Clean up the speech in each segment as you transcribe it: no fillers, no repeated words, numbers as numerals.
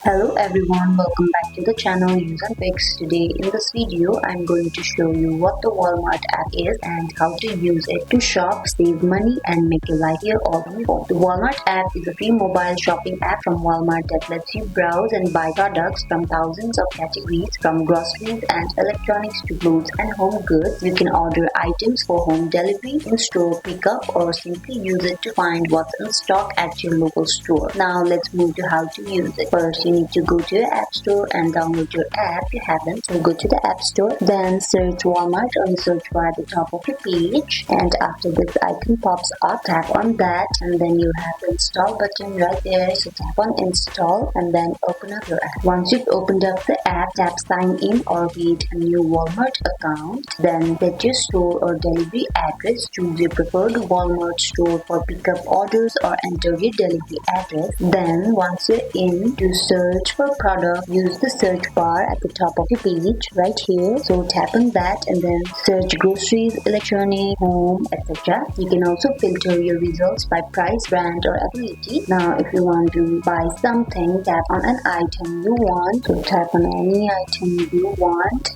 Hello everyone, welcome back to the channel useNfix. Today in this video, I'm going to show you what the Walmart app is and how to use it to shop, save money and make your life easier all on your phone. The Walmart app is a free mobile shopping app from Walmart that lets you browse and buy products from thousands of categories from groceries and electronics to clothes and home goods. You can order items for home delivery, in-store pickup or simply use it to find what's in stock at your local store. Now let's move to how to use it. First, you need to go to your app store and download your app if you haven't. So go to the app store, then search Walmart on the search bar at the top of your page, and after this icon pops up, tap on that and then you have the install button right there. So tap on install and then open up your app. Once you've opened up the app, tap sign in or create a new Walmart account. Then set your store or delivery address, choose your preferred Walmart store for pickup orders or enter your delivery address. Then once you're in, to search for product, use the search bar at the top of your page right here. So tap on that and then search groceries, electronic, home, etc. You can also filter your results by price, brand or ability. Now if you want to buy something, tap on an item you want. So tap on any item you want,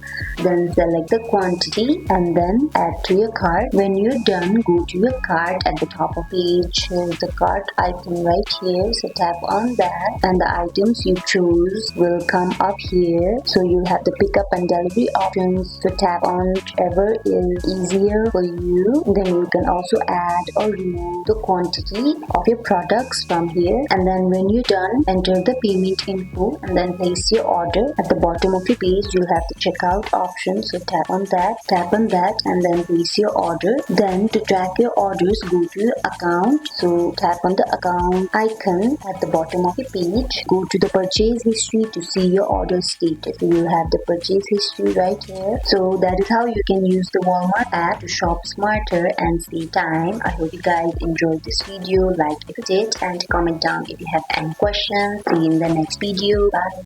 then select the quantity and then add to your cart. When you're done, go to your cart at the top of the page. Here's the cart icon right here. So tap on that and the items you choose will come up here. So you have the pickup and delivery options. So tap on whichever is easier for you. Then you can also add or remove the quantity of your products from here. And then when you're done, enter the payment info and then place your order. At the bottom of your page, you'll have the checkout option. So tap on that and then place your order. Then to track your orders, go to your account. So tap on the account icon at the bottom of your page. Go to the purchase history to see your order status. So you have the purchase history right here. So that is how you can use the Walmart app to shop smarter and save time. I hope you guys enjoyed this video. Like if you did and comment down if you have any questions. See you in the next video. Bye.